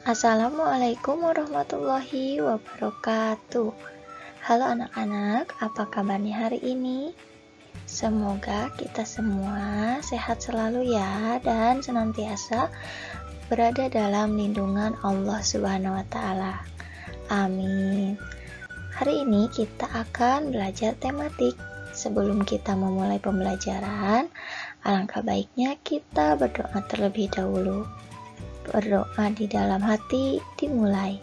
Assalamualaikum warahmatullahi wabarakatuh. Halo anak-anak, apa kabarnya hari ini? Semoga kita semua sehat selalu ya dan senantiasa berada dalam lindungan Allah Subhanahu wa taala. Amin. Hari ini kita akan belajar tematik. Sebelum kita memulai pembelajaran, alangkah baiknya kita berdoa terlebih dahulu. Berdoa di dalam hati dimulai.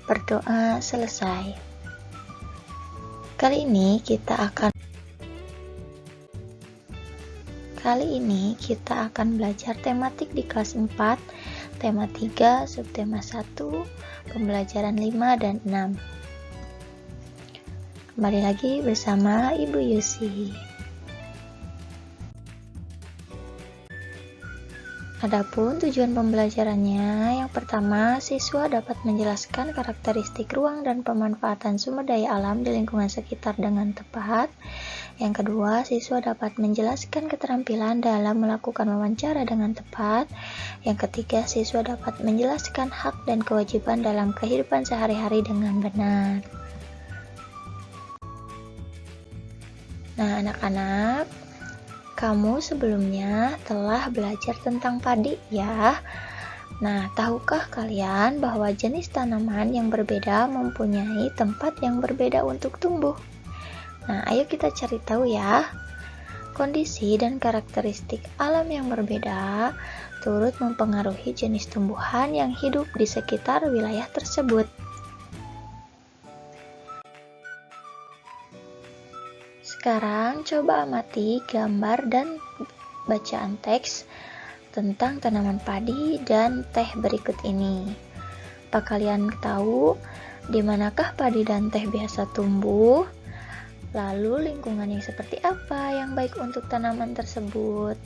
Berdoa selesai. Kali ini kita akan belajar tematik di kelas 4, tema 3, subtema 1, pembelajaran 5 dan 6. Kembali lagi bersama Ibu Yusi. Adapun tujuan pembelajarannya, yang pertama, siswa dapat menjelaskan karakteristik ruang dan pemanfaatan sumber daya alam di lingkungan sekitar dengan tepat. Yang kedua, siswa dapat menjelaskan keterampilan dalam melakukan wawancara dengan tepat. Yang ketiga, siswa dapat menjelaskan hak dan kewajiban dalam kehidupan sehari-hari dengan benar. Nah, anak-anak, kamu sebelumnya telah belajar tentang padi ya. Nah, tahukah kalian bahwa jenis tanaman yang berbeda mempunyai tempat yang berbeda untuk tumbuh? Nah, ayo kita cari tahu ya. Kondisi dan karakteristik alam yang berbeda turut mempengaruhi jenis tumbuhan yang hidup di sekitar wilayah tersebut. Sekarang coba amati gambar dan bacaan teks tentang tanaman padi dan teh berikut ini. Apa kalian tahu di manakah padi dan teh biasa tumbuh? Lalu lingkungan yang seperti apa yang baik untuk tanaman tersebut?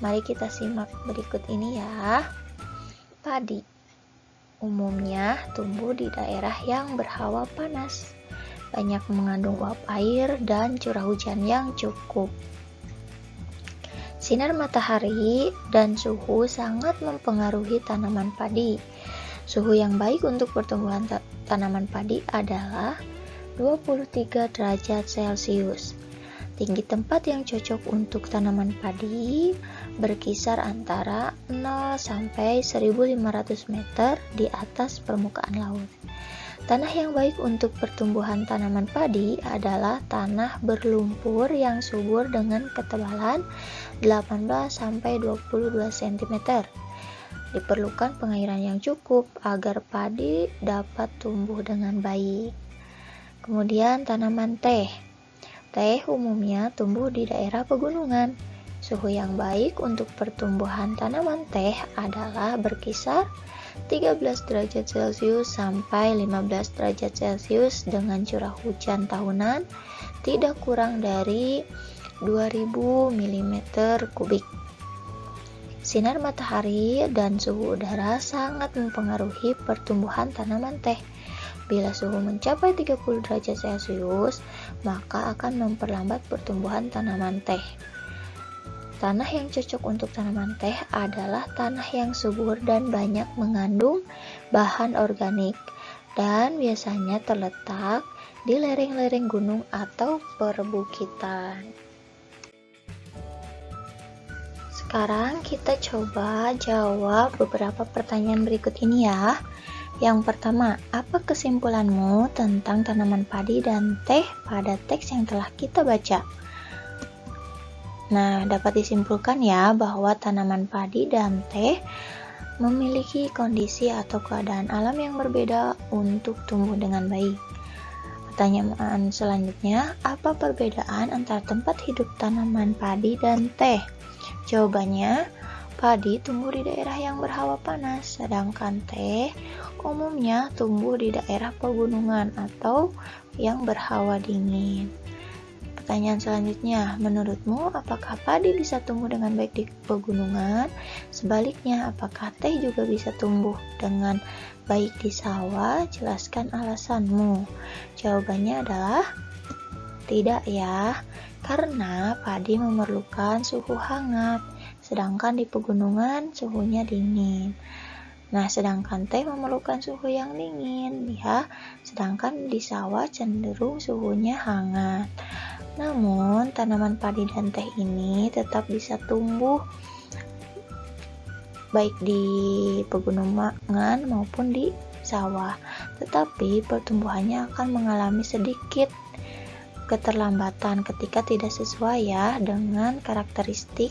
Mari kita simak berikut ini ya. Padi umumnya tumbuh di daerah yang berhawa panas, banyak mengandung uap air dan curah hujan yang cukup. Sinar matahari dan suhu sangat mempengaruhi tanaman padi. Suhu yang baik untuk pertumbuhan tanaman padi adalah 23 derajat Celcius. Tinggi tempat yang cocok untuk tanaman padi berkisar antara 0 sampai 1500 meter di atas permukaan laut. Tanah yang baik untuk pertumbuhan tanaman padi adalah tanah berlumpur yang subur dengan ketebalan 18 sampai 22 cm. Diperlukan pengairan yang cukup agar padi dapat tumbuh dengan baik. Kemudian tanaman teh. Teh umumnya tumbuh di daerah pegunungan. Suhu yang baik untuk pertumbuhan tanaman teh adalah berkisar 13 derajat Celcius sampai 15 derajat Celcius dengan curah hujan tahunan tidak kurang dari 2000 mm kubik. Sinar matahari dan suhu udara sangat mempengaruhi pertumbuhan tanaman teh. Bila suhu mencapai 30 derajat Celcius, maka akan memperlambat pertumbuhan tanaman teh. Tanah yang cocok untuk tanaman teh adalah tanah yang subur dan banyak mengandung bahan organik dan biasanya terletak di lereng-lereng gunung atau perbukitan. Sekarang kita coba jawab beberapa pertanyaan berikut ini ya. Yang pertama, apa kesimpulanmu tentang tanaman padi dan teh pada teks yang telah kita baca? Nah, dapat disimpulkan ya bahwa tanaman padi dan teh memiliki kondisi atau keadaan alam yang berbeda untuk tumbuh dengan baik. Pertanyaan selanjutnya, apa perbedaan antara tempat hidup tanaman padi dan teh? Jawabannya, padi tumbuh di daerah yang berhawa panas, sedangkan teh umumnya tumbuh di daerah pegunungan atau yang berhawa dingin. Pertanyaan selanjutnya, menurutmu apakah padi bisa tumbuh dengan baik di pegunungan? Sebaliknya, apakah teh juga bisa tumbuh dengan baik di sawah? Jelaskan alasanmu. Jawabannya adalah Tidak ya, karena padi memerlukan suhu hangat, sedangkan di pegunungan suhunya dingin. Nah, sedangkan teh memerlukan suhu yang dingin, ya, sedangkan di sawah cenderung suhunya hangat. Namun, tanaman padi dan teh ini tetap bisa tumbuh baik di pegunungan maupun di sawah, tetapi pertumbuhannya akan mengalami sedikit keterlambatan ketika tidak sesuai ya dengan karakteristik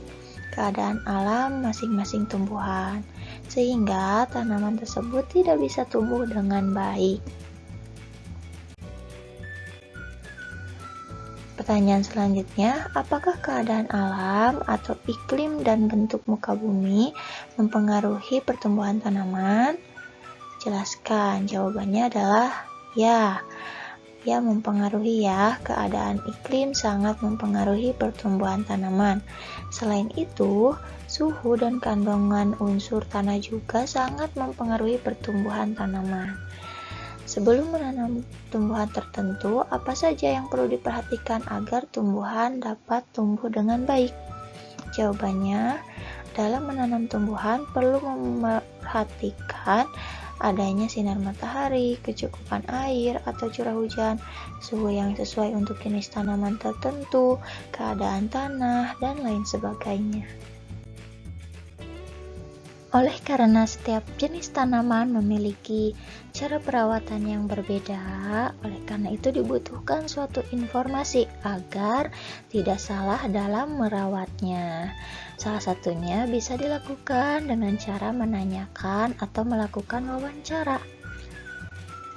keadaan alam masing-masing tumbuhan, sehingga tanaman tersebut tidak bisa tumbuh dengan baik. Pertanyaan selanjutnya, apakah keadaan alam atau iklim dan bentuk muka bumi mempengaruhi pertumbuhan tanaman? Jelaskan. Jawabannya adalah ya. Ya, mempengaruhi ya. Keadaan iklim sangat mempengaruhi pertumbuhan tanaman. Selain itu, suhu dan kandungan unsur tanah juga sangat mempengaruhi pertumbuhan tanaman. Sebelum menanam tumbuhan tertentu, apa saja yang perlu diperhatikan agar tumbuhan dapat tumbuh dengan baik? Jawabannya, dalam menanam tumbuhan perlu memperhatikan adanya sinar matahari, kecukupan air atau curah hujan, suhu yang sesuai untuk jenis tanaman tertentu, keadaan tanah, dan lain sebagainya. Oleh karena setiap jenis tanaman memiliki cara perawatan yang berbeda, oleh karena itu dibutuhkan suatu informasi agar tidak salah dalam merawatnya. Salah satunya bisa dilakukan dengan cara menanyakan atau melakukan wawancara.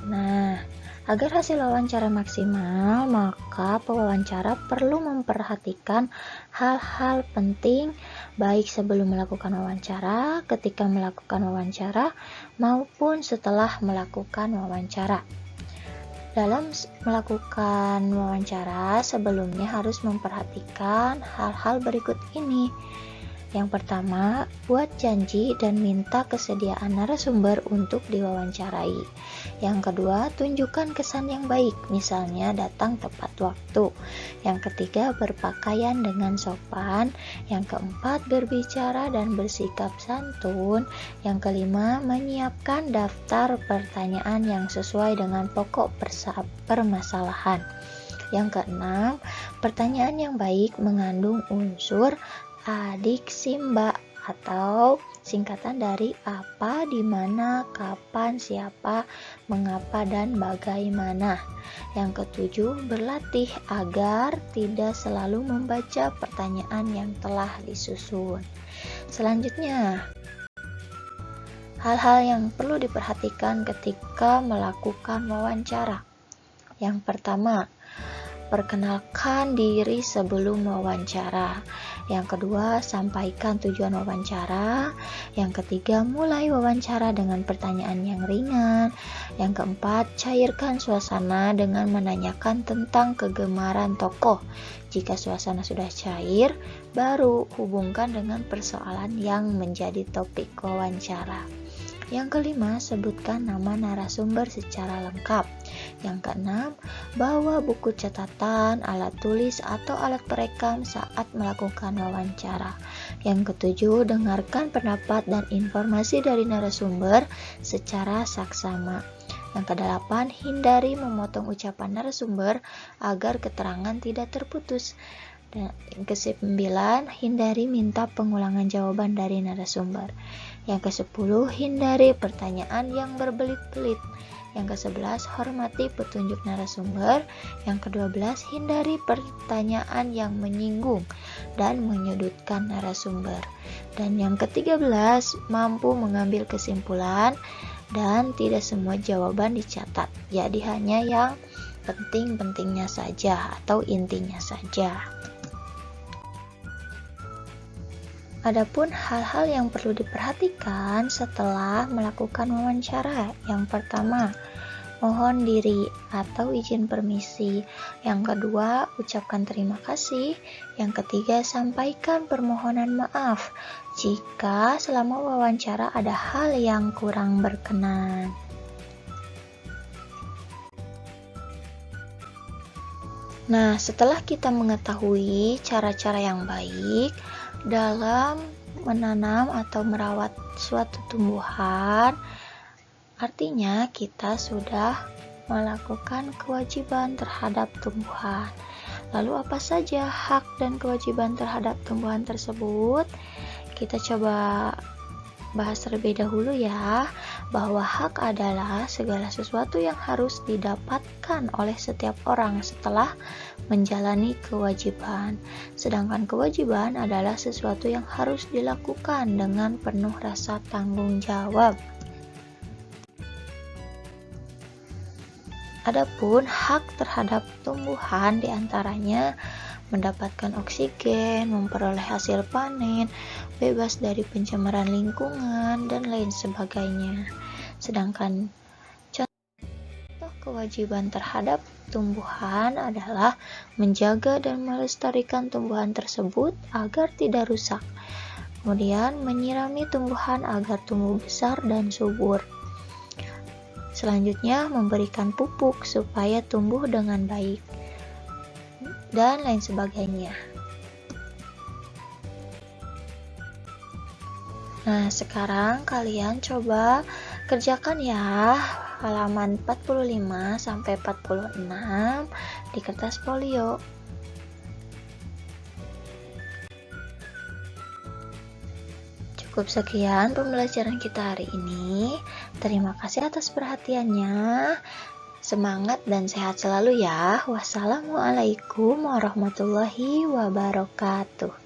Nah, agar hasil wawancara maksimal, maka pewawancara perlu memperhatikan hal-hal penting baik sebelum melakukan wawancara, ketika melakukan wawancara, maupun setelah melakukan wawancara. Dalam melakukan wawancara, sebelumnya harus memperhatikan hal-hal berikut ini. Yang pertama, buat janji dan minta kesediaan narasumber untuk diwawancarai. Yang kedua, tunjukkan kesan yang baik, misalnya datang tepat waktu. Yang ketiga, berpakaian dengan sopan. Yang keempat, berbicara dan bersikap santun. Yang kelima, menyiapkan daftar pertanyaan yang sesuai dengan pokok permasalahan. Yang keenam, pertanyaan yang baik mengandung unsur adiksi mbak atau singkatan dari apa, di mana, kapan, siapa, mengapa, dan bagaimana. Yang ketujuh, berlatih agar tidak selalu membaca pertanyaan yang telah disusun. Selanjutnya, hal-hal yang perlu diperhatikan ketika melakukan wawancara. Yang pertama, perkenalkan diri sebelum wawancara. Yang kedua, sampaikan tujuan wawancara. Yang ketiga, mulai wawancara dengan pertanyaan yang ringan. Yang keempat, cairkan suasana dengan menanyakan tentang kegemaran tokoh. Jika suasana sudah cair, baru hubungkan dengan persoalan yang menjadi topik wawancara. Yang kelima, sebutkan nama narasumber secara lengkap. Yang keenam, bawa buku catatan, alat tulis, atau alat perekam saat melakukan wawancara. Yang ketujuh, dengarkan pendapat dan informasi dari narasumber secara saksama. Yang kedelapan, hindari memotong ucapan narasumber agar keterangan tidak terputus. Dan yang ke-9, hindari minta pengulangan jawaban dari narasumber. Yang ke-10, hindari pertanyaan yang berbelit-belit. Yang ke-11, hormati petunjuk narasumber. Yang ke-12, hindari pertanyaan yang menyinggung dan menyudutkan narasumber. Dan yang ke-13, mampu mengambil kesimpulan dan tidak semua jawaban dicatat. Jadi hanya yang penting-pentingnya saja atau intinya saja. Adapun hal-hal yang perlu diperhatikan setelah melakukan wawancara. Yang pertama, mohon diri atau izin permisi. Yang kedua, ucapkan terima kasih. Yang ketiga, sampaikan permohonan maaf jika selama wawancara ada hal yang kurang berkenan. Nah, setelah kita mengetahui cara-cara yang baik dalam menanam atau merawat suatu tumbuhan, artinya kita sudah melakukan kewajiban terhadap tumbuhan. Lalu apa saja hak dan kewajiban terhadap tumbuhan tersebut? Kita coba bahas terlebih dahulu ya, bahwa hak adalah segala sesuatu yang harus didapatkan oleh setiap orang setelah menjalani kewajiban. Sedangkan kewajiban adalah sesuatu yang harus dilakukan dengan penuh rasa tanggung jawab. Adapun hak terhadap tumbuhan diantaranya mendapatkan oksigen, memperoleh hasil panen, bebas dari pencemaran lingkungan, dan lain sebagainya. Sedangkan contoh kewajiban terhadap tumbuhan adalah menjaga dan melestarikan tumbuhan tersebut agar tidak rusak. Kemudian menyirami tumbuhan agar tumbuh besar dan subur. Selanjutnya memberikan pupuk supaya tumbuh dengan baik, dan lain sebagainya. Nah, sekarang kalian coba kerjakan ya halaman 45 sampai 46 di kertas folio. Cukup sekian pembelajaran kita hari ini. Terima kasih atas perhatiannya. Semangat dan sehat selalu ya. Wassalamualaikum warahmatullahi wabarakatuh.